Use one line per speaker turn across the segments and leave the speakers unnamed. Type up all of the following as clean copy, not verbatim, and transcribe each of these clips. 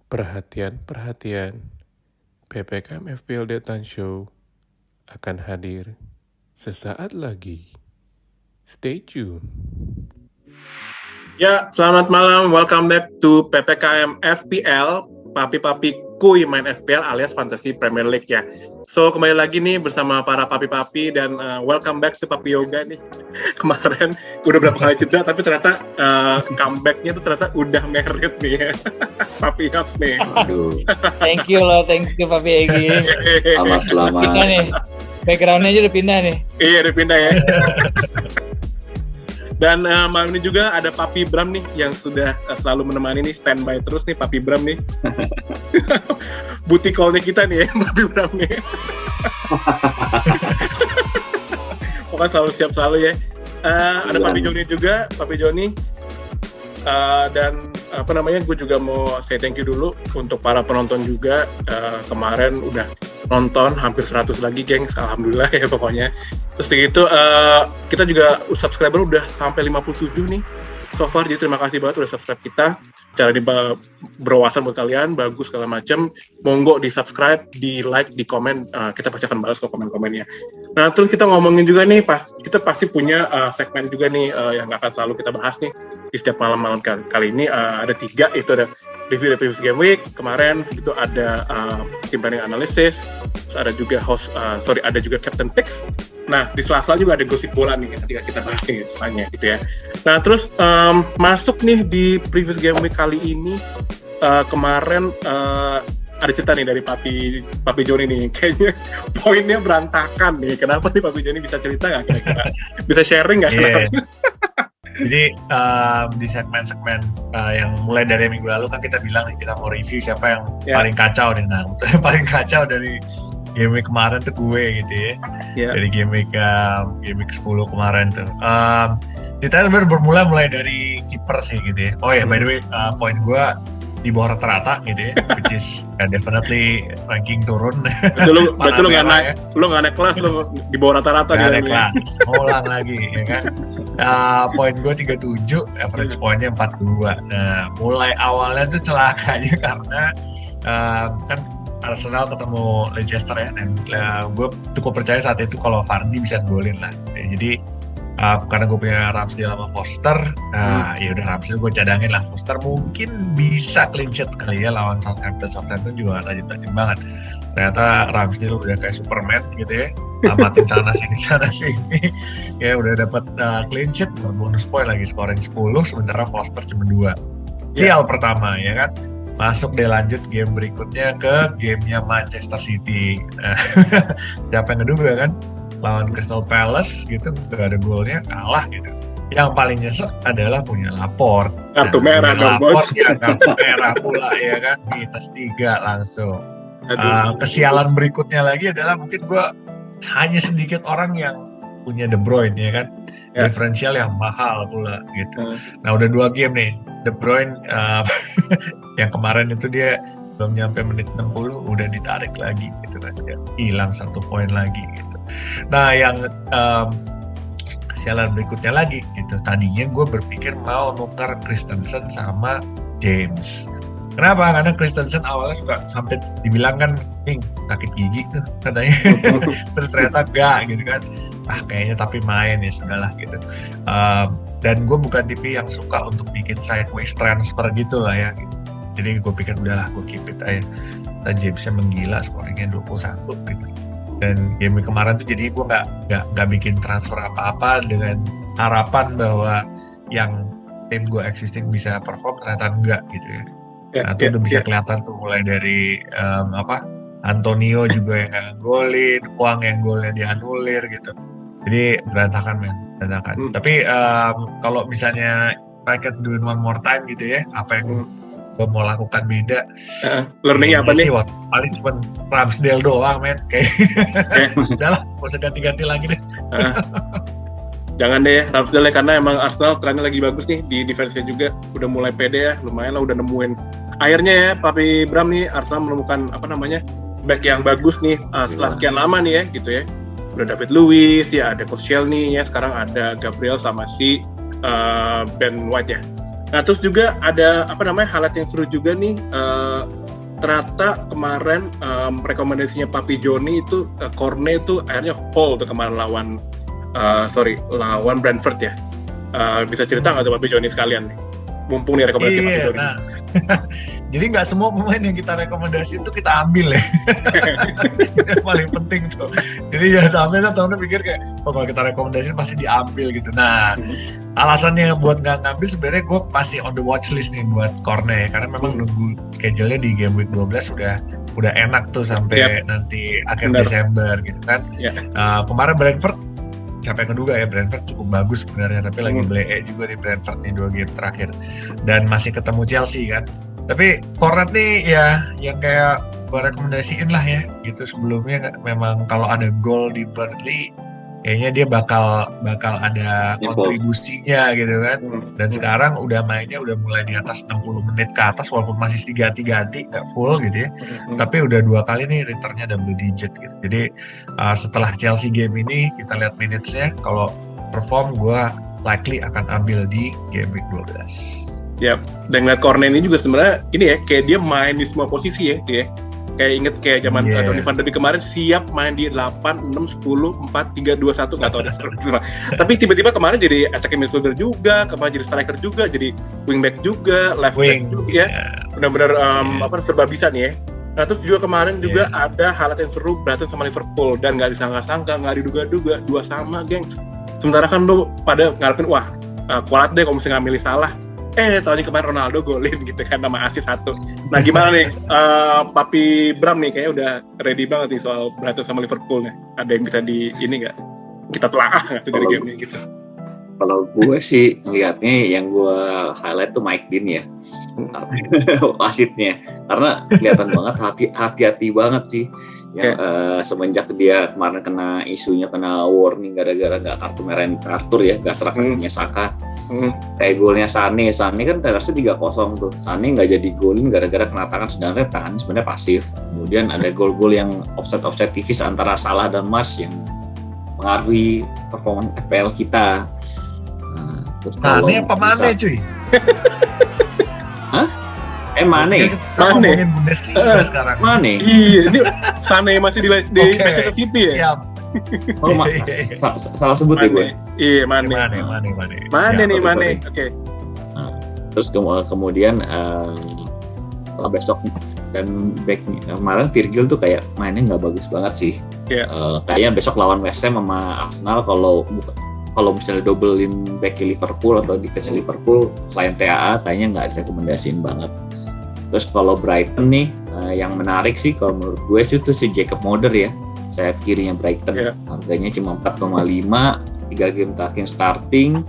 Perhatian, PPKM FPL Deadline Show akan hadir sesaat lagi. Stay tune.
Ya, selamat malam. Welcome back to PPKM FPL. Papi-papi kuy main FPL alias Fantasy Premier League ya. So, kembali lagi nih bersama para papi-papi dan welcome back to Papi Yoga nih. Kemarin udah berapa kali cedera, tapi ternyata comeback-nya tuh ternyata udah merit nih ya. Papi Yops nih.
Aduh,
Thank you Papi Egi.
selamat.
Pindah nih, background-nya aja udah pindah nih.
Iya, udah pindah ya. Dan malam ini juga ada Papi Bram nih yang sudah selalu menemani nih, standby terus nih Papi Bram nih. Booty call-nya kita nih ya, Papi Bram nih. Pokoknya selalu siap selalu ya. Ada Papi Joni juga, Papi Joni. Dan gue juga mau say thank you dulu untuk para penonton juga. Kemarin udah nonton hampir 100 lagi gengs, alhamdulillah ya pokoknya. Terus gitu kita juga subscriber udah sampai 57 nih so far, jadi terima kasih banget udah subscribe kita. Cara berwawasan buat kalian, bagus segala macam. Monggo di subscribe, di like, di komen, kita pasti akan balas ke komen-komennya. Nah terus kita ngomongin juga nih, kita pasti punya segmen juga nih yang akan selalu kita bahas nih di setiap malam-malam kali ini. Ada 3, itu ada review the previous game week kemarin, itu ada team planning analysis, terus ada juga ada juga captain picks. Nah di sela-sela juga ada gosip bola nih ketika kita bahas nih semuanya gitu ya. Nah terus masuk nih di previous game week kali ini, kemarin ada cerita nih dari Papi Joni nih, kayaknya poinnya berantakan nih. Kenapa nih Papi Joni, bisa cerita nggak kira-kira? Bisa sharing nggak?
Yeah. Jadi di segmen-segmen yang mulai dari minggu lalu kan kita bilang nih, kita mau review siapa yang paling kacau nih. Nah, yang paling kacau dari game week kemarin tuh gue gitu ya. Yeah. Dari game week 10 kemarin tuh. Kita mulai dari kiper sih gitu ya. Oh ya, by the way, poin gue di bawah rata-rata gitu ya, which is definitely ranking turun.
Betul lu nggak naik kelas, lu di bawah rata-rata.
Nggak naik kelas, ulang lagi ya kan. Poin gue 37, average poinnya 42. Nah, mulai awalnya tuh celakanya karena kan Arsenal ketemu Leicester ya, dan gue cukup percaya saat itu kalau Vardy bisa golin lah. Jadi karena gue punya Ramsdale sama Foster, ya udah Ramsdale gue cadangin lah. Foster mungkin bisa clean sheet kali ya lawan Southampton juga tajam banget. Ternyata Ramsdale udah kayak Superman gitu ya, amatin sana sini ya udah dapat clean sheet, bonus point lagi, scoring 10, sementara Foster cuma 2. Sial pertama ya kan. Masuk deh, lanjut game berikutnya ke gamenya Manchester City. Siapa yang kedua kan, lawan Crystal Palace gitu, gak ada golnya, kalah gitu. Yang paling nyesek adalah punya Laporte.
Kartu merah dong bos.
Ya, kartu merah pula ya kan, -3 langsung. Kesialan berikutnya lagi adalah mungkin gue hanya sedikit orang yang punya De Bruyne ya kan, diferensial yang mahal pula gitu. Nah udah 2 game nih, De Bruyne yang kemarin itu dia belum nyampe menit 60 udah ditarik lagi gitu kan, hilang 1 poin lagi gitu. Nah yang kesialan berikutnya lagi gitu, tadinya gue berpikir mau nukar Christensen sama James. Kenapa? Karena Christensen awalnya suka sampai dibilang kan sakit gigi tuh katanya. Terus ternyata enggak gitu kan. Kayaknya tapi main ya sudahlah gitu. Dan gue bukan tipe yang suka untuk bikin sideways transfer gitu lah ya gitu. Jadi gue pikir udahlah gue keep it aja. Dan Jamesnya menggila, scoringnya 21 gitu. Dan game kemarin tuh jadi gue nggak bikin transfer apa-apa dengan harapan bahwa yang tim gue existing bisa perform, ternyata enggak gitu ya. Nah itu udah bisa kelihatan tuh mulai dari Antonio juga yang nggak golin, Huang yang golnya dianulir gitu. Jadi berantakan. Tapi kalau misalnya I can do it one more time gitu ya, apa yang gue mau lakukan beda.
Learningnya apa nih?
Paling cuma Ramsdale doang men, kayak udahlah gak usah ganti-ganti lagi deh.
Jangan deh Ramsdale, karena emang Arsenal trennya lagi bagus nih di defense-nya juga, udah mulai pede ya, lumayan lah, udah nemuin akhirnya ya Papi Bram nih, Arsenal menemukan back yang bagus nih setelah sekian lama nih ya gitu ya. Udah David Luiz ya, ada Koscielny ya, sekarang ada Gabriel sama si Ben White ya. Nah terus juga ada highlight yang seru juga nih. Ternyata kemarin rekomendasinya Papi Joni itu Cornet itu akhirnya hold tuh kemarin lawan Brentford ya. Bisa cerita nggak tuh Papi Joni sekalian nih? Mumpung nih rekomendasi Papi Joni.
Nah. Jadi nggak semua pemain yang kita rekomendasi itu kita ambil ya. Itu yang paling penting tuh. Jadi jangan sampai teman-teman pikir kayak, kalau kita rekomendasi pasti diambil gitu. Nah, alasannya buat nggak ngambil sebenarnya gue pasti on the watch list nih buat Cornet, karena memang nunggu schedule-nya di game week 12 udah enak tuh sampai nanti akhir Desember gitu kan. Kemarin Brentford, siapa yang ngeduga ya, Brentford cukup bagus sebenarnya, tapi lagi blee juga di Brentford nih 2 game terakhir dan masih ketemu Chelsea kan. Tapi Cornet nih ya yang kayak gue rekomendasiin lah ya gitu. Sebelumnya memang kalau ada gol di Burnley kayaknya dia bakal ada kontribusinya gitu kan. Dan sekarang mainnya udah mulai di atas 60 menit ke atas, walaupun masih ganti nggak full gitu ya. Tapi udah 2 kali nih returnnya double digit gitu. Jadi setelah Chelsea game ini kita lihat minutes-nya, kalau perform gue likely akan ambil di game week 12.
Ya, dan ngeliat Cornet ini juga sebenarnya ini ya, kayak dia main di semua posisi ya, dia. Kayak inget kayak zaman Donny van de Beek kemarin siap main di 8, 6, 10, 4, 3, 2, 1, nggak tahu ada seru. Tapi tiba-tiba kemarin jadi attacking midfielder juga, kemarin jadi striker juga, jadi wingback juga, left back juga ya. Benar-benar serba bisa nih ya. Nah terus juga kemarin juga ada halat yang seru Brighton sama Liverpool, dan nggak disangka-sangka, nggak diduga-duga 2-2, gengs. Sementara kan lo pada ngarepin kuat deh kalau misalnya milih salah. Tahun ini kemarin Ronaldo golin gitu kan, nama asis 1. Nah gimana nih Papi Bram nih, kayaknya udah ready banget nih soal Brighton sama Liverpool nih. Ada yang bisa di ini nggak? Kita telaah nggak tuh dari game ini gitu?
Kalau gue sih ngeliatnya yang gue highlight tuh Mike Dean ya, wasitnya, karena kelihatan banget hati-hati banget sih. Semenjak dia kemarin kena isunya kena warning gara-gara nggak kartu merah yang teratur ya, nggak serah kakinya Saka. Kayak golnya Sane kan harusnya 3-0 tuh. Sane nggak jadi golin gara-gara kena tangan, sedangkan tangan sebenarnya pasif. Kemudian ada gol-gol yang offset tipis antara Salah dan Mas yang mengaruhi performa FPL kita.
Mane apa Mane cuy?
Hah? Mane.
Kita ngomongin Bundesliga sekarang.
Mane.
Iya, ini Sane masih di Manchester City ya?
Siap.
Oh, salah sebut ya gue.
Iya, Mane. Oke.
Nah, terus kemudian besok dan backnya kemarin Virgil tuh kayak mainnya nggak bagus banget sih. Kayaknya besok lawan West Ham sama Arsenal, kalau misalnya doublein back Liverpool atau defense Liverpool selain TAA kayaknya nggak direkomendasiin banget. Terus kalau Brighton nih yang menarik sih kalau menurut gue sih itu si Jacob Moder ya, sayap kirinya Brighton. Harganya cuma 4,5, 3 game terakhir starting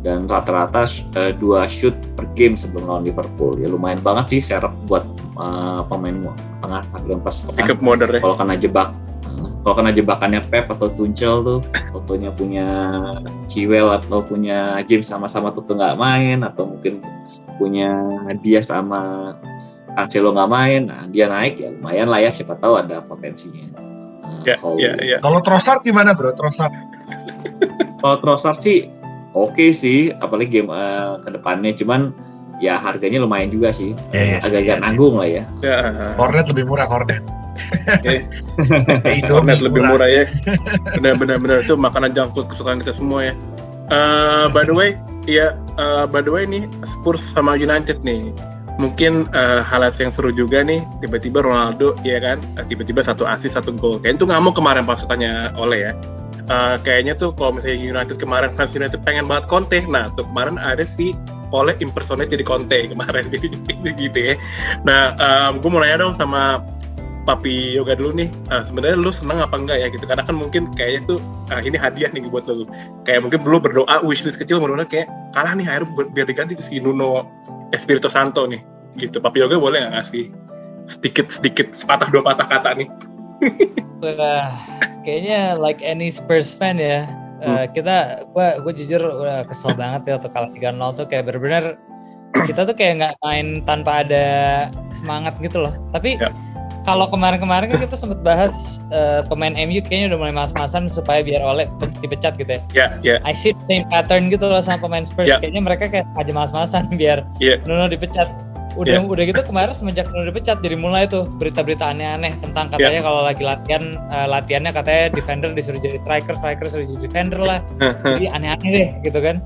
dan rata-rata 2 shoot per game sebelum lawan Liverpool. Ya lumayan banget sih serap buat pemain tengah harga 4,5.
Jacob Moder ya.
Kalau kena jebakannya Pep atau Tuchel tuh, fotonya punya Chilwell atau punya James sama-sama tuh nggak main, atau mungkin punya dia sama Cancelo nggak main, nah dia naik ya lumayan lah ya, siapa tahu ada potensinya.
Kalau Trossard gimana bro?
Kalau Trossard sih oke sih, apalagi game kedepannya, cuman ya harganya lumayan juga sih, agak-agak nanggung lah ya.
Cornet lebih murah Cornet.
Cornet lebih murah ya. Benar-benar itu makanan junk food kesukaan kita semua ya. By the way nih Spurs sama United nih. Mungkin highlights yang seru juga nih, tiba-tiba Ronaldo ya kan, tiba-tiba 1 assist 1 gol. Kayaknya tuh ngamuk kemarin pasukannya Ole ya. Kayaknya tuh kalau misalnya United kemarin, fans United pengen banget Conte. Nah tuh kemarin ada si Ole impersonate jadi Conte kemarin gitu ya. Nah gue mau nanya dong sama Papi Yoga dulu nih, sebenarnya lu seneng apa enggak ya gitu, karena kan mungkin kayaknya tuh ini hadiah nih buat lu, kayak mungkin lu berdoa wishlist kecil mudah-mudahan kayak kalah nih akhirnya biar diganti ke si Nuno Espirito Santo nih gitu. Papi Yoga boleh nggak ngasih sedikit sepatah 2 patah kata nih?
Kayaknya like any Spurs fan ya, gue jujur udah kesel banget ya waktu kalah 3-0 tuh, kayak bener-bener kita tuh kayak nggak main tanpa ada semangat gitu loh. Tapi kalau kemarin-kemarin kan kita sempat bahas pemain MU kayaknya udah mulai mas-masan supaya biar Ole dipecat gitu ya. I see the same pattern gitu loh sama pemain Spurs. Kayaknya mereka kayak aja mas-masan biar Nuno dipecat. Udah gitu kemarin semenjak Nuno dipecat jadi mulai tuh berita-berita aneh-aneh tentang katanya kalau lagi latihannya katanya defender disuruh jadi striker disuruh jadi defender lah. Jadi aneh-aneh deh gitu kan.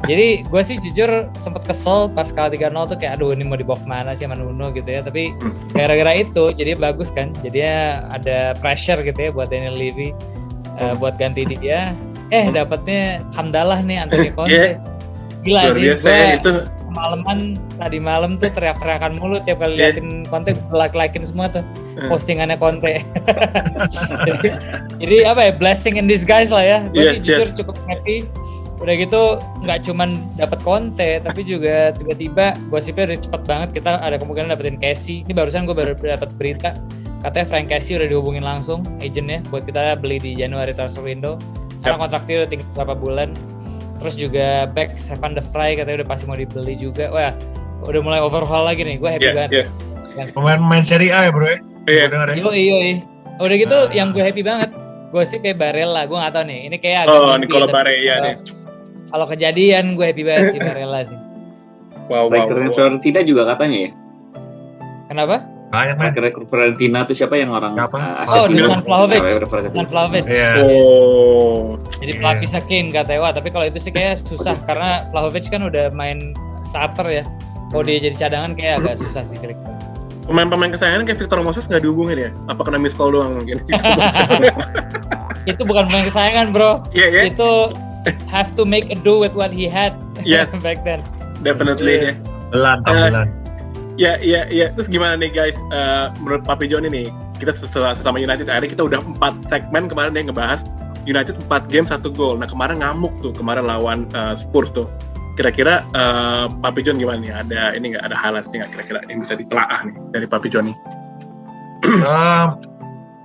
Jadi gue sih jujur sempet kesel pas kalah 3-0 tuh kayak aduh ini mau dibawa kemana sih sama Nuno gitu ya. Tapi gara-gara itu jadi bagus kan. Jadinya ada pressure gitu ya buat Daniel Levy buat ganti dia. Dapatnya Hamdalah nih Antonio Conte. Gila sih gue itu kemalaman tadi malam tuh teriak-teriakan mulu tiap kali liatin Conte like-likein semua tuh postingannya Conte. jadi apa ya blessing in disguise lah ya. Gue sih jujur cukup happy. Udah gitu nggak cuman dapat Conte tapi juga tiba-tiba gosipnya udah cepet banget kita ada kemungkinan dapetin Casey. Ini barusan gue baru dapat berita katanya Frank Casey udah dihubungin langsung agentnya buat kita beli di Januari transfer window karena kontraknya udah tinggal berapa bulan. Terus juga back Stefan De Vrij katanya udah pasti mau dibeli juga. Wah udah mulai overhaul lagi nih, gue happy banget.
Pemain Serie A ya bro ya?
Iya. Udah gitu yang gue happy banget gue sih kayak Barella, gue nggak tahu nih ini kayak
Nicola Barella nih.
Kalau kejadian gue happy banget sih Barella sih.
Wow. Fiorentina juga katanya ya.
Kenapa?
Fiorentina tuh siapa yang orang?
Dusan Vlahovic. Jadi pelapisnya Kane katanya. Wah, tapi kalau itu sih kayak susah karena Vlahovic kan udah main starter ya. Kalau dia jadi cadangan kayak agak susah sih kira-kira.
Pemain-pemain kesayangan kayak Victor Moses nggak dihubungin ya? Apa kena miss call doang mungkin?
Itu bukan pemain kesayangan bro. Itu have to make a do with what he had back then.
Definitely
Tampilan.
Ya. Terus gimana nih guys? Menurut Papi John ini, kita sesama United akhirnya kita udah 4 segmen kemarin yang ngebahas United 4 game 1 gol. Nah kemarin ngamuk tuh kemarin lawan Spurs tuh. Kira-kira Papi John gimana nih? Ada highlights-nya nggak kira-kira yang bisa ditelaah nih dari Papi John nih?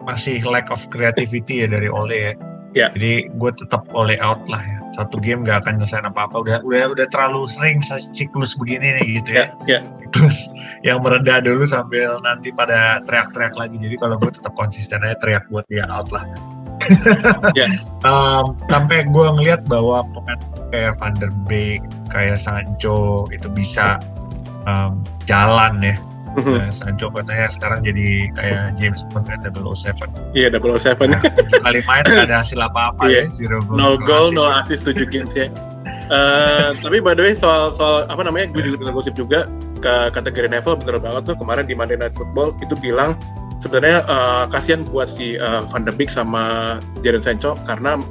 Masih lack of creativity ya dari Ole ya. Jadi gue tetap Ole out lah ya. Satu game gak akan nyelesain apa-apa. Udah terlalu sering siklus begini nih gitu ya. Terus yang mereda dulu sambil nanti pada teriak-teriak lagi. Jadi kalau gue tetap konsisten aja teriak buat dia out lah. Sampai gue ngeliat bahwa pemain kayak Van der Beek, kayak Sancho itu bisa jalan ya. Sancho katanya sekarang jadi kayak James Bond kan 007.
Iya 007.
Kali main gak ada hasil apa-apa ya. 0 goal,
0 assist 7 games ya. Tapi by the way soal apa namanya gue juga gosip juga ke kategori Neville bener banget tuh kemarin di Monday Night Football itu bilang sebenarnya kasihan buat si Van der Beek sama Jadon Sancho karena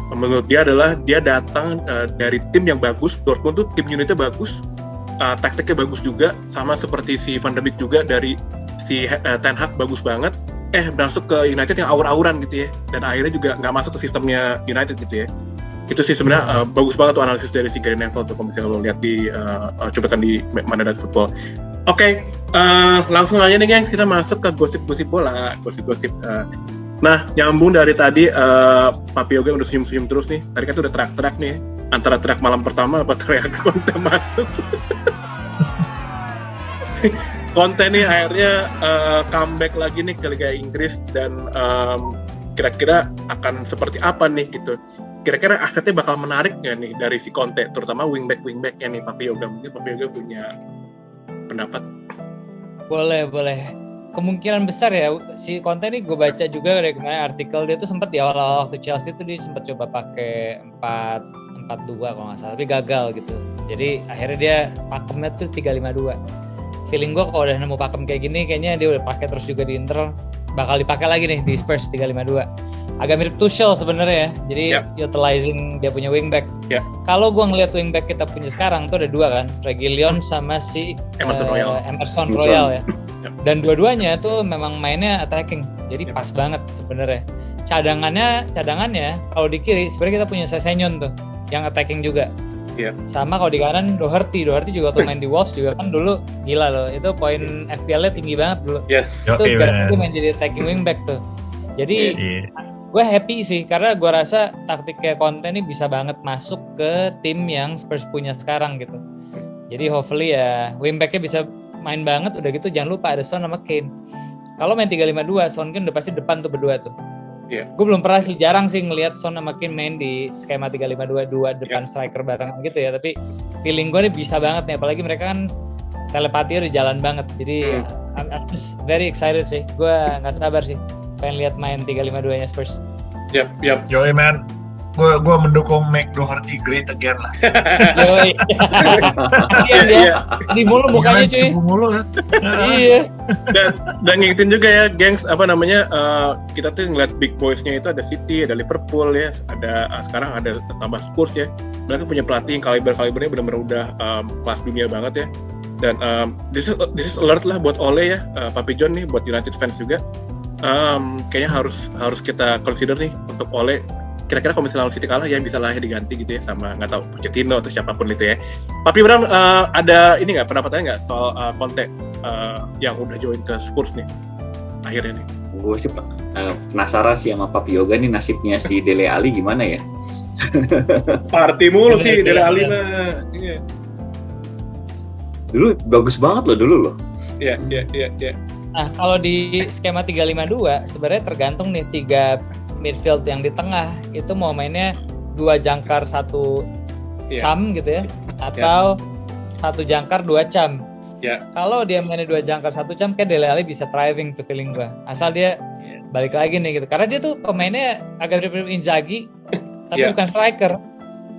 menurut dia adalah dia datang dari tim yang bagus. Dortmund tuh tim unitnya bagus. Taktiknya bagus juga sama seperti si Van der Beek juga dari si Ten Hag bagus banget masuk ke United yang aur-auran gitu ya dan akhirnya juga nggak masuk ke sistemnya United gitu ya itu sih sebenarnya bagus banget tuh analisis dari si Gary Neville tuh kalau misalnya lo lihat di coba di Monday Night Football. Oke, langsung aja nih guys kita masuk ke gosip-gosip bola nah nyambung dari tadi Papi Yoga udah senyum-senyum terus nih tadi kan tuh udah teriak-teriak nih antara teriak malam pertama apa teriak Conte masuk. Conte nih akhirnya comeback lagi nih ke Liga Inggris dan kira-kira akan seperti apa nih gitu. Kira-kira asetnya bakal menarik nggak nih dari si Conte, terutama wingback-nya nih Papi Yoga. Mungkin Papi Yoga punya pendapat?
Boleh. Kemungkinan besar ya si Conte nih gue baca juga dari kemarin artikel dia tuh sempat di awal waktu Chelsea tuh dia sempat coba pakai 4-4-2 kalau nggak salah tapi gagal gitu. Jadi akhirnya dia pakemnya tuh 3-5-2. Feeling gue kalau udah nemu pakem kayak gini kayaknya dia udah pakai terus juga di Inter bakal dipakai lagi nih di Spurs 3-5-2. Agak mirip Tuchel sebenarnya ya. Jadi utilizing dia punya wingback. Kalau gue ngeliat wingback kita punya sekarang tuh ada 2 kan, Reguilon sama si Emerson Royal ya. Dan dua-duanya tuh memang mainnya attacking. Jadi pas banget sebenarnya. Cadangannya kalau di kiri sebenarnya kita punya Sessegnon tuh yang attacking juga. Sama kalau di kanan Doherty juga tuh main di Wolves juga kan dulu gila loh. Itu poin FPL-nya tinggi banget dulu. Itu gara-gara main jadi attacking wingback tuh. Jadi gue happy sih karena gue rasa taktiknya Conte ini bisa banget masuk ke tim yang Spurs punya sekarang gitu. Jadi hopefully ya wingbacknya bisa main banget. Udah gitu jangan lupa ada Son sama Kane. Kalau main 3-5-2, Son kan udah pasti depan tuh berdua tuh.
Iya.
Gue belum pernah sih, jarang sih ngelihat Son sama Kane main di skema 3-5-2 depan striker barengan gitu ya. Tapi feeling gue nih bisa banget nih, apalagi mereka kan telepati udah jalan banget. Jadi I'm just very excited sih. Gue nggak sabar sih pengen lihat main 3-5-2-nya Spurs.
Yap.
Joey man, gue mendukung make Doherty great again lah.
Yoi. Kasian dia. Di mulu mukanya cuy.
Mulu kan.
Iya.
Dan ngikutin juga ya, gengs, kita tuh ngeliat big boys-nya itu ada City, ada Liverpool ya, ada sekarang ada tambah Spurs ya. Mereka punya pelatih yang kalibernya benar-benar udah kelas dunia banget ya. Dan this is alert lah buat Ole ya, Papi John nih, buat United fans juga. Kayaknya harus kita consider nih untuk Ole. Kira-kira kalau misalnya City kalah ya bisa lah ya diganti gitu ya sama nggak tahu Pochettino atau siapapun itu ya. Papi Bram, ada ini nggak pendapatnya nggak soal Conte yang udah join ke Spurs nih akhirnya nih?
Gue sih penasaran sih sama Papi Yoga nih, nasibnya si Dele Alli gimana ya?
Party mulu sih Dele Alli mah. Iya.
Dulu bagus banget loh.
Iya.
Nah, kalau di skema 3-5-2 sebenarnya tergantung nih 3 midfield yang di tengah itu mau mainnya 2 jangkar 1 cam gitu ya, atau 1 jangkar 2 cam. Kalau dia mainnya 2 jangkar 1 cam, kayak Dele Alli bisa thriving tuh feeling gua. Asal dia balik lagi nih gitu. Karena dia tuh pemainnya agak mirip Inzaghi, tapi bukan striker.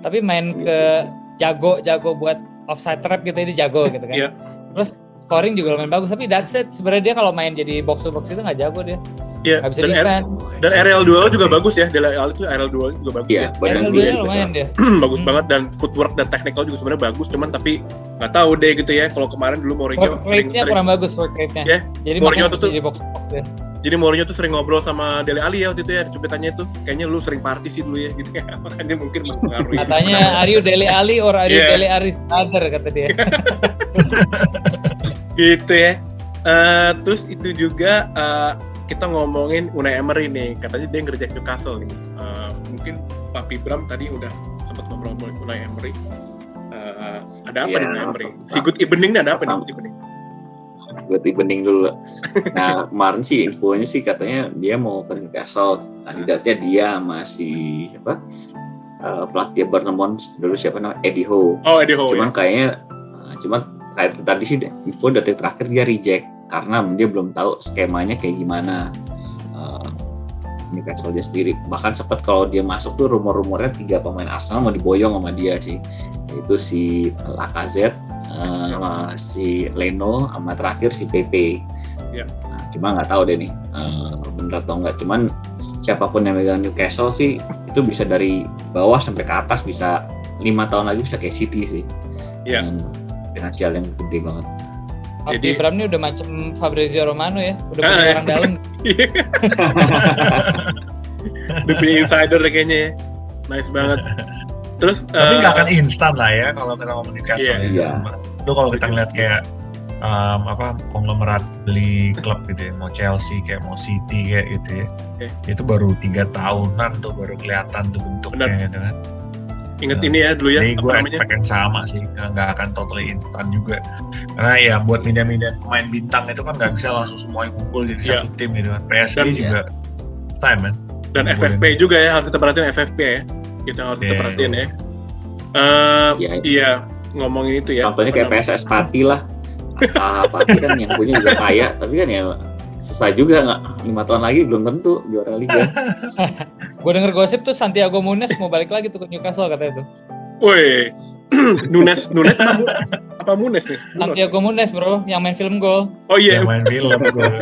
Tapi main ke jago buat offside trap gitu, dia jago gitu kan. Terus scoring juga lumayan bagus, tapi that's it. Sebenarnya dia kalau main jadi box to box itu nggak jago dia.
Iya.
Nggak bisa defend.
Dan aerial duel juga bagus ya. Dele Alli itu aerial duel juga bagus ya.
Aerial duel lumayan dia.
Bagus banget, dan footwork dan technical juga sebenarnya bagus. Cuman tapi nggak tahu deh gitu ya. Kalau kemarin dulu Mourinho
work rate-nya kurang bagus work rate-nya.
Yeah.
Jadi
Mourinho
tuh jadi box to box ya.
Jadi Mourinho tuh sering ngobrol sama Dele Alli ya waktu itu ya, cuplikannya tuh kayaknya lu sering party sih dulu ya gitu ya. Makanya mungkin mempengaruhi.
Katanya are you Dele Alli or are you Dele Alli's brother, kata dia.
Gitu ya. Terus itu juga kita ngomongin Unai Emery nih, katanya dia ngerjain Newcastle nih. Mungkin Papi Bram tadi udah sempat ngobrol Unai Emery. Ada apa nih Unai Emery? Si Good Evening nih ada apa nih Good Evening?
Good Evening dulu. Nah kemarin sih infonya sih katanya dia mau ke Newcastle. Kandidatnya dia masih siapa? Pelatih Bournemouth dulu siapa namanya? Eddie Howe.
Oh Eddie Howe.
Cuman kayaknya kayak tadi sih info detik terakhir dia reject karena dia belum tahu skemanya kayak gimana. Newcastle dia sendiri bahkan sempat kalau dia masuk tuh rumor-rumornya 3 pemain Arsenal mau diboyong sama dia sih, yaitu si Lacazette, si Leno, sama terakhir si Pepe. Nah, cuma nggak tahu deh nih bener atau nggak. Cuman siapapun yang megang Newcastle sih itu bisa dari bawah sampai ke atas, bisa 5 tahun lagi bisa kayak City sih. Finansial yang gede banget.
Jadi Bram ini udah macam Fabrizio Romano ya, udah punya orang dalam.
Udah punya insider kayaknya ya, nice banget. Terus
tapi nggak akan instan lah ya kalau kita ngomong Newcastle. Itu kalau kita ngeliat kayak konglomerat beli klub gitu ya, mau Chelsea kayak mau City kayak gitu ya, itu baru 3 tahunan tuh baru kelihatan tuh bentuknya gitu kan.
Ingat ini ya dulu ya.
Jadi gue expect yang sama sih, nggak akan totally instan juga. Karena ya buat pindah-pindah pemain bintang itu kan nggak bisa langsung semuanya kumpul jadi satu tim gitu kan. PSG juga time kan.
Dan FFP juga ya, harus kita perhatiin FFP ya. Kita harus kita perhatiin ya. Iya, ngomongin itu ya.
Contohnya kayak PSS Pati lah. Pati kan yang punya juga kaya, tapi kan ya susah juga, nggak 5 tahun lagi belum tentu juara liga.
Gue denger gosip tuh Santiago Nunes mau balik lagi tuh ke Newcastle katanya tuh.
Woi, Nunes apa Nunes nih?
Santiago Nunes bro, yang main film Gol.
Oh iya.
Yang main film Gol.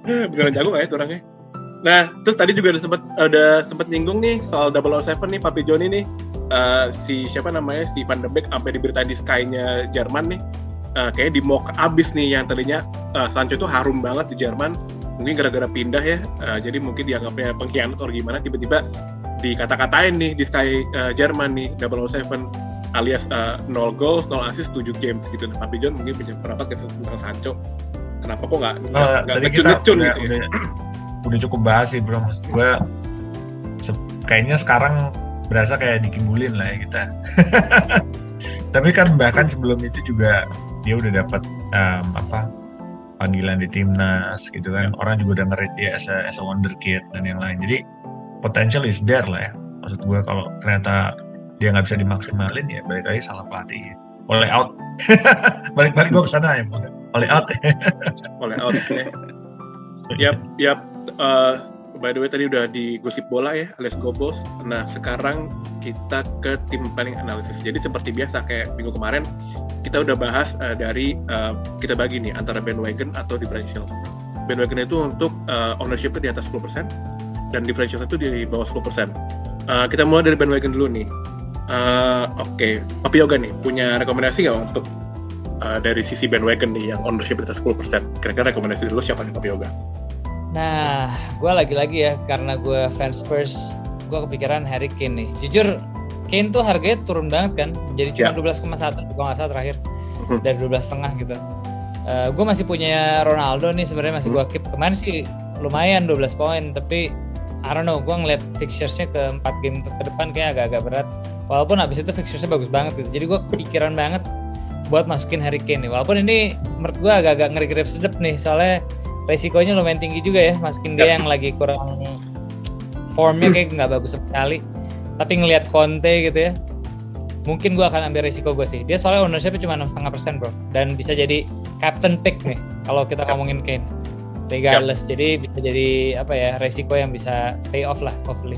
Beneran jago nggak ya tuh orangnya? Nah, terus tadi juga ada sempat nyinggung nih soal 007 nih, Papi Johnny nih. Si siapa namanya, si Van de Beek sampai diberitain di Sky-nya Jerman nih. Kayaknya di mock abis nih, yang tadinya Sancho itu harum banget di Jerman, mungkin gara-gara pindah ya, jadi mungkin dianggapnya pengkhianat atau gimana, tiba-tiba dikata-katain nih di Sky Jerman nih 007 alias 0 goals, 0 assist, 7 games gitu. Nah, Papi John mungkin punya pendapat tentang Sancho, kenapa kok nggak ngecun gitu ya?
Udah cukup bahas sih bro, maksud gue kayaknya sekarang berasa kayak dikibulin lah ya kita. Tapi kan bahkan sebelum itu juga dia udah dapat panggilan di timnas gitu kan, orang juga udah ngeliat dia as a wonderkid dan yang lain. Jadi potential is there lah ya. Maksud gue kalau ternyata dia nggak bisa dimaksimalin ya balik lagi salah pelatih. Oleh out. Balik gue kesana ya, oleh out.
Oleh out ya. Yap. By the way tadi udah di gosip bola ya, alias Gobos. Nah sekarang kita ke tim planning analysis. Jadi seperti biasa kayak minggu kemarin kita udah bahas dari kita bagi nih antara bandwagon atau differentials. Bandwagon itu untuk ownership-nya di atas 10% dan differentials itu di bawah 10%. Kita mulai dari bandwagon dulu nih. Oke, Papi Yoga nih punya rekomendasi nggak untuk dari sisi bandwagon nih yang ownership di atas 10%? Kira-kira rekomendasi dulu siapa nih Papi Yoga?
Nah, gue lagi-lagi ya, karena gue fans Spurs, gue kepikiran Harry Kane nih. Jujur, Kane tuh harganya turun banget kan, jadi cuma 12,1 kalau nggak salah terakhir, dari 12,5 gitu. Gue masih punya Ronaldo nih sebenarnya masih gue keep. Kemarin sih lumayan 12 poin, tapi I don't know, gue ngeliat fixtures-nya ke 4 game ke depan kayak agak-agak berat. Walaupun abis itu fixtures-nya bagus banget gitu, jadi gue kepikiran banget buat masukin Harry Kane nih. Walaupun ini menurut gue agak-agak ngeri-ngeri sedep nih, soalnya resikonya lumayan tinggi juga ya masukin dia yang lagi kurang formnya kayak nggak bagus sekali. Tapi ngelihat Conte gitu ya, mungkin gue akan ambil resiko gue sih. Dia soalnya ownership-nya cuma 6,5% bro, dan bisa jadi captain pick nih kalau kita ngomongin Kane regardless. Jadi bisa jadi apa ya, resiko yang bisa pay off lah hopefully.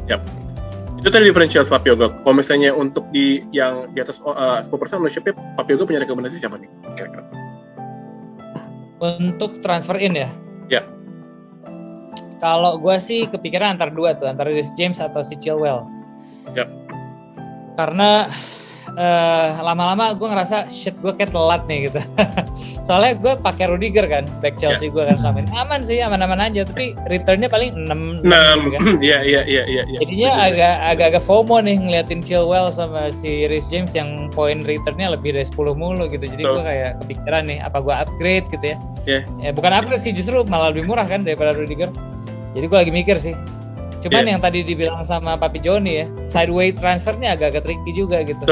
Itu tadi differential Papi Yoga. Kalau misalnya untuk di yang di atas 10% ownership-nya, Papi Yoga punya rekomendasi siapa nih kira-kira?
Untuk transfer in ya?
Ya.
Kalau gue sih kepikiran antara dua tuh, antara Reece James atau si Chilwell.
Yap.
Karena lama-lama gue ngerasa shit gue kayak telat nih gitu. Soalnya gue pakai Rudiger kan, back Chelsea gue kan selama ini aman sih, aman-aman aja. Tapi returnnya paling 6 gitu kan.
Iya.
Jadinya agak-agak FOMO nih ngeliatin Chilwell sama si Reece James yang poin returnnya lebih dari 10 mulu gitu. Jadi gue kayak kepikiran nih, apa gue upgrade gitu ya. Ya bukan upgrade sih, justru malah lebih murah kan daripada Rudiger. Jadi gue lagi mikir sih. Cuman yang tadi dibilang sama Papi Joni ya, sideway transfernya agak-agak tricky juga gitu.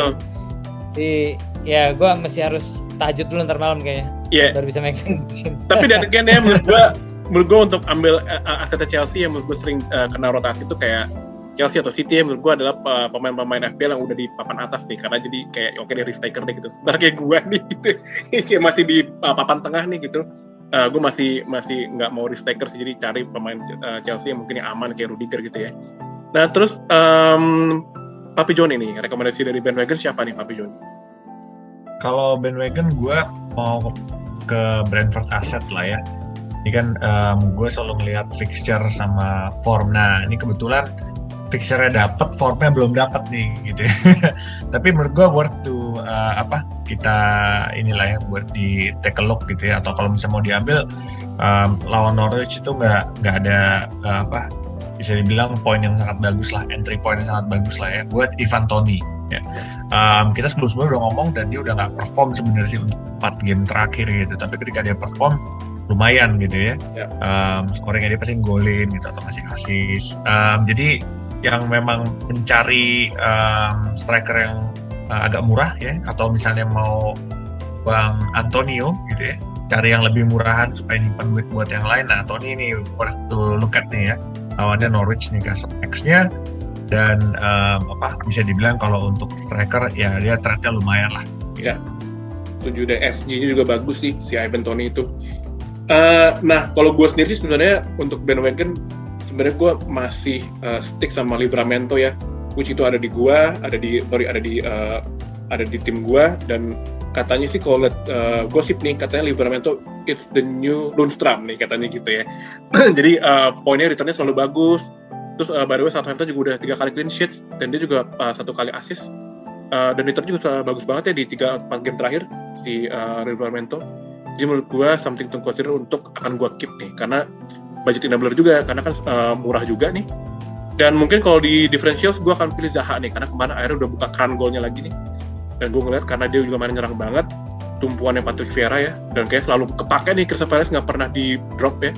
Jadi ya gue masih harus tahajud dulu ntar malam kayaknya. Baru bisa make sense.
Tapi dan again ya menurut gue untuk ambil asetnya Chelsea yang menurut gue sering kena rotasi itu kayak Chelsea atau City ya, menurut gue adalah pemain-pemain FPL yang udah di papan atas nih, karena jadi kayak oke deh risk taker deh gitu. Sebenarnya kayak gue nih gitu, kayak masih di papan tengah nih gitu. Gue masih nggak mau risk taker sih, jadi cari pemain Chelsea yang mungkin yang aman kayak Rudiger gitu ya. Nah terus Papi Joni nih, rekomendasi dari bandwagon siapa nih Papi Joni?
Kalau bandwagon gue mau ke Brentford Asset lah ya. Ini kan gue selalu ngelihat fixture sama form. Nah ini kebetulan fixture-nya dapet, formnya belum dapet nih gitu ya. Tapi menurut gue worth to kita inilah ya buat di take a look gitu ya. Atau kalau misalnya mau diambil lawan Norwich itu nggak ada bisa dibilang poin yang sangat bagus lah, entry point yang sangat bagus lah ya buat Ivan Toney ya. Kita sebelum-sebelumnya udah ngomong dan dia udah nggak perform sebenarnya sih untuk 4 game terakhir gitu, tapi ketika dia perform lumayan gitu ya. Scoringnya dia pasti golin gitu atau masih assist. Jadi yang memang mencari striker yang agak murah ya, atau misalnya mau Bang Antonio gitu ya, cari yang lebih murahan supaya nyimpan duit buat yang lain. Nah Tony ini worth to look at nih ya, lawannya Norwich nih X-nya, dan bisa dibilang kalau untuk striker ya dia trade-nya lumayan lah gitu.
Ya, setuju deh, SG-nya juga bagus sih si Ivan Toney itu. Nah kalau gue sendiri sih sebenarnya untuk bandwagon sebenarnya gue masih stick sama Livramento ya, which itu ada di tim gue, dan katanya sih kalau lihat gosip nih katanya Livramento it's the new Lundstram nih katanya gitu ya. Jadi poinnya returnnya selalu bagus. Terus by the way Southampton juga udah 3 kali clean sheets dan dia juga 1 kali assist, dan return juga bagus banget ya di 3-4 game terakhir si Livramento. Jadi menurut gue something to consider untuk akan gue keep nih, karena budget enabler juga, karena kan murah juga nih. Dan mungkin kalau di differentials gue akan pilih Zaha nih, karena kemarin akhirnya udah buka keran golnya lagi nih. Dan gue ngeliat karena dia juga main nyerang banget, tumpuannya Patrick Vieira ya, dan kayak selalu kepake nih, Crystal Palace nggak pernah di drop ya.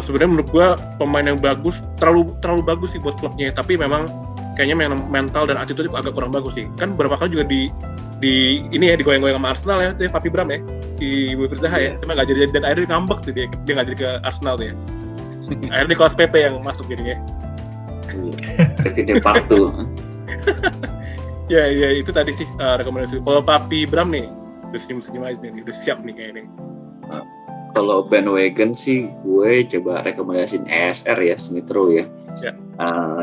Sebenarnya menurut gue pemain yang bagus, terlalu bagus sih buat klubnya, tapi memang kayaknya mental dan attitude agak kurang bagus sih. Kan beberapa kali juga di ini ya digoyang-goyang sama Arsenal ya, itu ya Papi Bram ya. di Wilfried Zaha ya, cuma nggak jadi, dan akhirnya ngambek tuh dia nggak jadi ke Arsenal tuh ya. Akhirnya Nicolas Pepe yang masuk jadinya.
Ketika Partu.
Ya itu tadi sih rekomendasi. Kalau Papi Bram nih udah senyum aja nih, udah siap nih kayaknya.
Kalau bandwagon sih gue coba rekomendasiin ESR ya, Smith Rowe ya.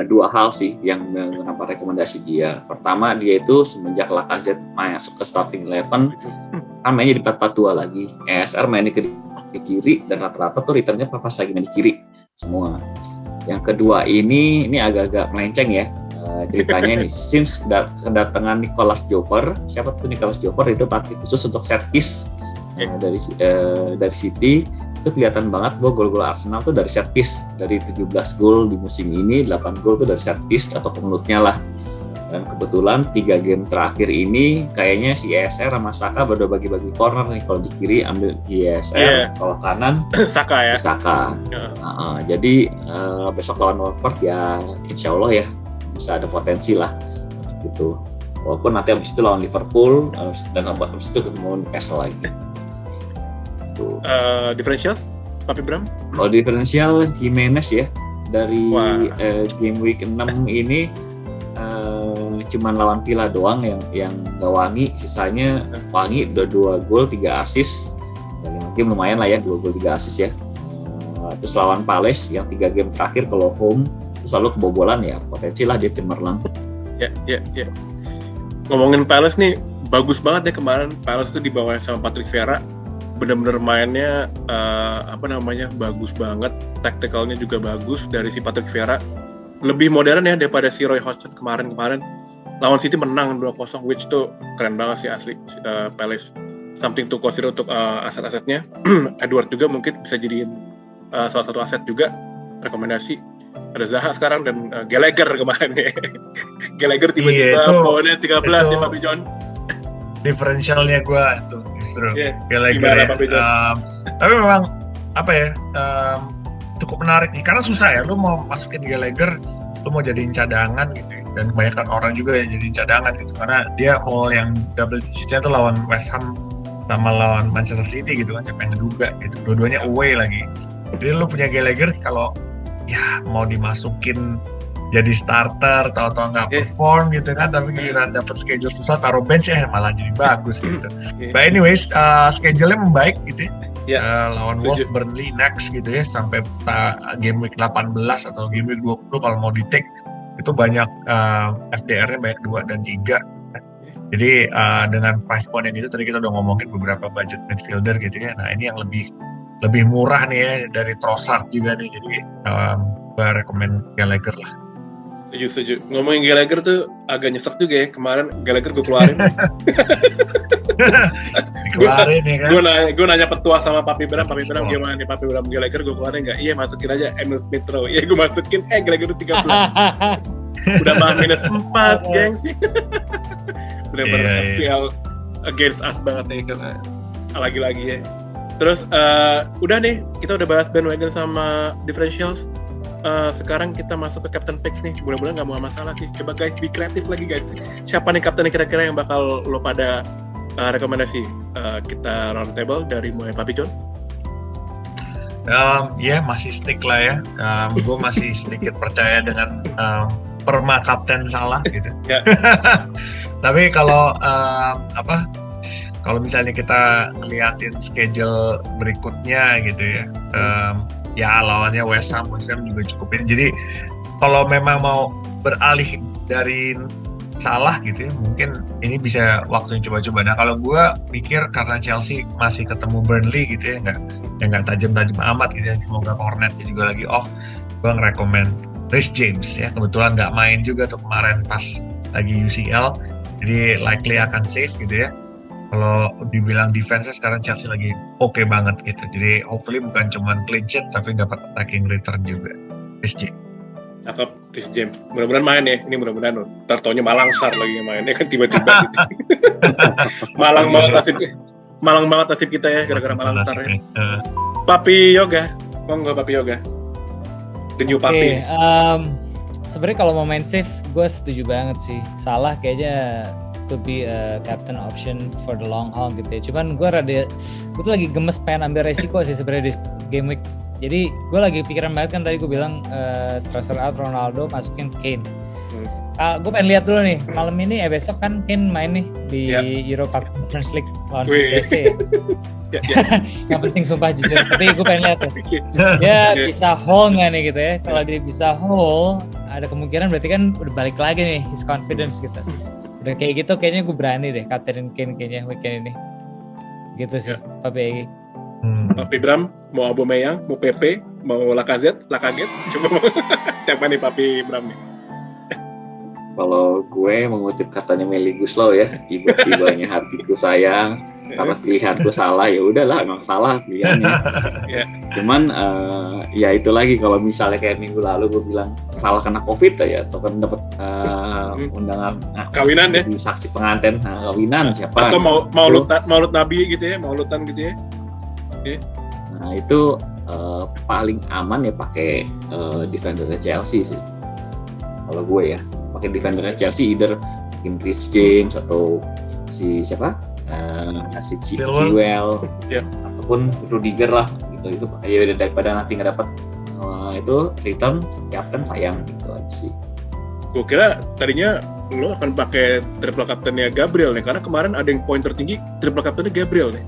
Dua hal sih yang kenapa rekomendasi dia. Pertama, dia itu semenjak Lacazette masuk ke starting 11 kan mainnya di 4-4-2 lagi. ESR mainnya ke kiri dan rata-rata tuh returnnya pas lagi main di kiri semua. Yang kedua ini agak-agak melenceng ya ceritanya nih. Since kedatangan Nicolas Jover, siapa tuh Nicolas Jover itu pelatih khusus untuk set piece dari City, itu kelihatan banget bahwa gol-gol Arsenal tuh dari set piece. Dari 17 gol di musim ini, 8 gol tuh dari set piece atau pengelutnya lah. Dan kebetulan 3 game terakhir ini kayaknya si ESR sama Saka berdua bagi-bagi corner nih. Kalau di kiri ambil ESR, kalau kanan
Saka ya.
Saka. Jadi besok lawan Watford ya insya Allah ya bisa ada potensi lah gitu. Walaupun nanti abis itu lawan Liverpool dan abis itu ketemu Newcastle lagi.
Differential, Papi Bram?
Kalau differential Jimenez ya dari game week 6 ini cuman lawan Villa doang yang nggak wangi, sisanya wangi, udah 2 gol 3 assist. Dari game lumayan lah ya, 2 gol 3 assist ya. Terus lawan Palace yang 3 game terakhir kalau home terus selalu kebobolan ya, potensi lah dia cemerlang.
Ya. Ngomongin Palace nih, bagus banget ya kemarin. Palace tuh dibawain sama Patrick Vieira, benar-benar mainnya bagus banget, tacticalnya juga bagus dari si Patrick Vieira. Lebih modern ya daripada si Roy Hodgson kemarin. Lawan City menang 2-0, which itu keren banget sih asli. Palace something to consider untuk aset-asetnya. Edward juga mungkin bisa jadiin salah satu aset juga, rekomendasi. Ada Zaha sekarang dan Gallagher kemarin ya. Gallagher tiba-tiba poinnya 13 ya Papi John.
Differentialnya gue tuh justru Gallagher ya. Tapi memang cukup menarik nih, karena susah ya lu mau masukin Gallagher, lu mau jadiin cadangan gitu ya. Dan kebanyakan orang juga yang jadiin cadangan gitu, karena dia haul yang double digitnya tuh lawan West Ham sama lawan Manchester City gitu kan, siapa yang ngeduga gitu, dua-duanya away lagi. Jadi lu punya Gallagher kalau ya mau dimasukin jadi starter, tahu-tahu nggak perform gitu kan, tapi giliran dapat schedule susah taruh bench malah jadi bagus gitu. But anyways, schedule-nya membaik gitu ya. Lawan Wolves, Burnley next gitu ya, sampai game week 18 atau game week 20 kalau mau di take itu banyak FDR-nya banyak 2 dan 3. Jadi dengan price point yang gitu, tadi kita udah ngomongin beberapa budget midfielder gitu ya. Nah ini yang lebih murah nih ya dari Trossard juga nih, jadi gue rekomend Gallagher lah.
Setuju. Ngomongin Gallagher tuh agak nyesek juga ya, kemarin Gallagher gue keluarin.
Dikeluarin ya kan?
Gue nanya petua sama Papi Bram gimana nih Papi Bram, Gallagher gue keluarin nggak? Iya masukin aja Emil Smith Rowe. Iya gue masukin, Gallagher tuh 13. Udah minus 4 gengs. Bener-bener FPL against us banget nih karena lagi-lagi ya. Terus udah nih, kita udah bahas bandwagon sama differentials. Sekarang kita masuk ke Captain Picks nih. Mudah-mudahan nggak mau masalah sih. Coba guys, be kreatif lagi guys. Siapa nih kapten kira-kira yang bakal lo pada rekomendasi? Kita round table dari mulai Papi John.
Masih stick lah ya. Gue masih sedikit percaya dengan perma kapten Salah gitu. Tapi kalau kalau misalnya kita ngeliatin schedule berikutnya gitu ya, lawannya West Ham juga cukup ini. Jadi kalau memang mau beralih dari Salah gitu ya, mungkin ini bisa waktunya coba-coba. Nah kalau gue pikir karena Chelsea masih ketemu Burnley gitu ya, nggak tajam-tajam amat gitu ya, semoga Hornetnya juga lagi off, gue ngerekomen Reece James ya, kebetulan nggak main juga tuh kemarin pas lagi UCL, jadi likely akan safe gitu ya. Kalau dibilang defense-nya sekarang Chelsea lagi oke banget gitu, jadi hopefully bukan cuma clean sheet tapi dapat attacking return juga. Reece James.
Cakep, Reece James. Mudah-mudahan main ya, ini mudah-mudahan loh. Tartonya Malang Sar lagi mainnya kan tiba-tiba gitu. Malang banget nasib kita ya, gara-gara Malang Sar ya. Papi Yoga, monggo Papi Yoga. The new Papi.
Sebenarnya kalau mau main safe, gue setuju banget sih. Salah kayaknya could be a captain option for the long haul gitu ya. Cuman gue tuh lagi gemes pengen ambil resiko sih sebenarnya di game week. Jadi gue lagi pikiran banget kan tadi gue bilang transfer out Ronaldo, masukin Kane. Gue pengen lihat dulu nih malam ini besok kan Kane main nih di Europa Conference League lawan VTC ya. Yang penting sumpah jujur, tapi gue pengen lihat dia bisa haul nggak nih gitu ya. Kalau dia bisa haul, ada kemungkinan berarti kan udah balik lagi nih his confidence gitu. Udah kayak gitu kayaknya gue berani deh captain Kane kayaknya weekend ini. Gitu sih, Papi.
Papi Bram mau Aubameyang, mau Pepe, mau Lacazette, coba mau siapa nih Papi Bram nih?
Kalau gue mengutip katanya Melly Guslow ya, tiba-tibanya hatiku sayang, karena pilihanku salah, ya udahlah emang salah pilihannya. Cuman ya itu lagi, kalau misalnya kayak minggu lalu gue bilang salah kena COVID ya, atau kan dapat undangan
kawinan ya,
di saksi pengantin kawinan siapa?
Atau maulud Nabi gitu ya, mauludan gitu ya.
Nah itu paling aman ya pakai defendernya Chelsea sih. Kalau gue ya pakai defendernya Chelsea, either Rhys James atau si siapa si Chilwell ataupun Rudiger lah gitu. Itu ya daripada nanti nggak dapat itu return captain, sayang gitu aja sih.
Gue kira tadinya lo akan pakai triple captainnya Gabriel nih, karena kemarin ada yang poin tertinggi triple captainnya Gabriel nih.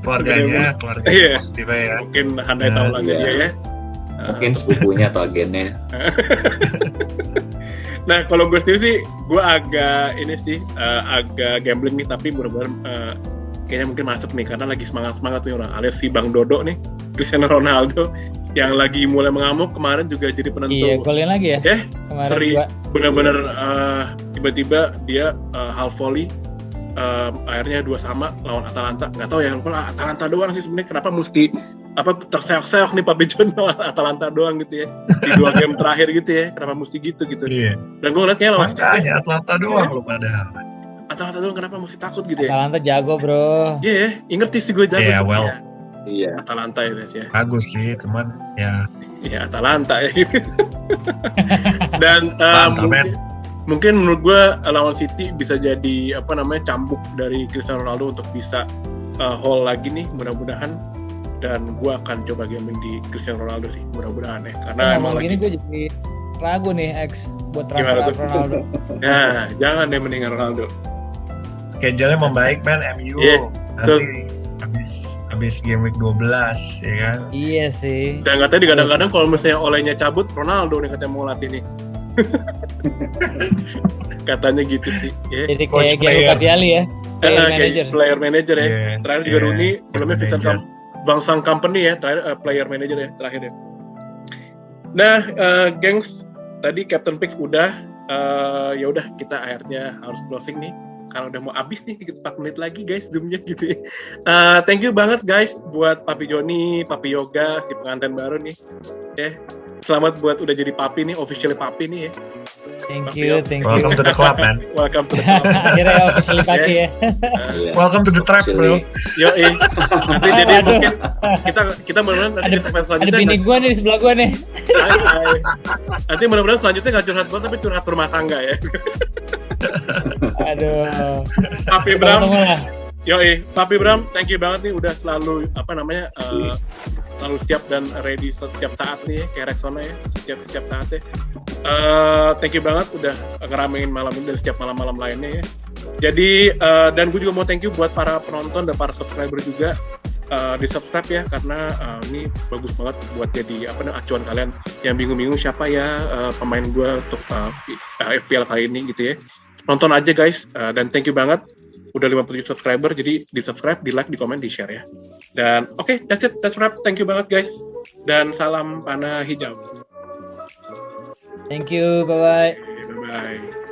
Keluarga positifnya ya.
Mungkin Handai tahu lagi dia ya.
Mungkin sepupunya atau agennya.
Nah kalau gue sendiri sih, gue agak gambling nih, tapi mudah-mudahan kayaknya mungkin masuk nih, karena lagi semangat nih orang, alias si Bang Dodo nih, Cristiano Ronaldo yang lagi mulai mengamuk. Kemarin juga jadi penentu. Iya,
golin lagi ya.
Seri benar-benar tiba-tiba dia half volley. Akhirnya 2-2 lawan Atalanta. Nggak tahu ya, Atalanta doang sih sebenarnya, kenapa mesti terseok-seok nih Pak Bejon Atalanta doang gitu ya di 2 game terakhir gitu ya, kenapa mesti gitu.
Iya.
Dan gue ngeliatnya lawan
Atalanta doang loh padahal.
Atalanta doang kenapa mesti takut gitu ya.
Atalanta jago bro.
Iya, ingetin sih gue jago sebenarnya.
Iya.
Atalanta ya guys ya.
Bagus sih, cuman ya.
Iya Atalanta ya. Dan mungkin menurut gue lawan City bisa jadi cambuk dari Cristiano Ronaldo untuk bisa haul lagi nih, mudah-mudahan. Dan gue akan coba gambling di Cristiano Ronaldo sih, mudah-mudahan ya. Karena emang
lagi gue jadi ragu nih buat transfer Ronaldo.
Ya, jangan deh mendingan Ronaldo.
Schedule-nya membaik man, MU. Nanti habis game week 12 ya kan.
Iya sih.
Dan katanya kadang-kadang kalau misalnya olehnya cabut, Ronaldo nih katanya mau latih nih. Katanya gitu sih.
Jadi kayak Gianluca Vialli ya.
Player manager ya. Terakhir juga Rooney, sebelumnya Vincent Bangsang Company ya, player manager ya terakhir ya. Nah, gengs, tadi Captain Picks udah, ya udah kita akhirnya harus closing nih, karena udah mau habis nih, 4 menit lagi guys zoomnya gitu ya. Thank you banget guys buat Papi Joni, Papi Yoga, si pengantin baru nih. Selamat buat udah jadi papi nih, officially papi nih ya.
Thank you.
Welcome to the club man.
Welcome to the club.
Akhirnya officially papi ya.
Welcome to the trap bro.
Yoi. Nanti jadi mungkin kita mudah-mudahan nanti di segmen selanjutnya.
Ada bini gue nih di sebelah gue nih.
Nanti mudah-mudahan selanjutnya nggak curhat banget, tapi curhat rumah tangga ya.
Aduh.
Papi Bram. Yoi, Papi Bram, thank you banget nih udah selalu selalu siap dan ready setiap saat nih ya, kayak Rexona ya, setiap saat ya. Thank you banget udah ngeramein malam ini dan setiap malam-malam lainnya ya. Jadi dan gue juga mau thank you buat para penonton dan para subscriber juga, di subscribe ya, karena ini bagus banget buat jadi acuan kalian yang bingung-bingung siapa ya pemain gue untuk FPL kali ini gitu ya. Nonton aja guys, dan thank you banget. Udah 57 subscriber, jadi di subscribe, di like, di komen, di share ya. Dan oke, that's it, that's wrap. Thank you banget guys, dan salam panah hijau.
Thank you, bye bye.
Bye bye.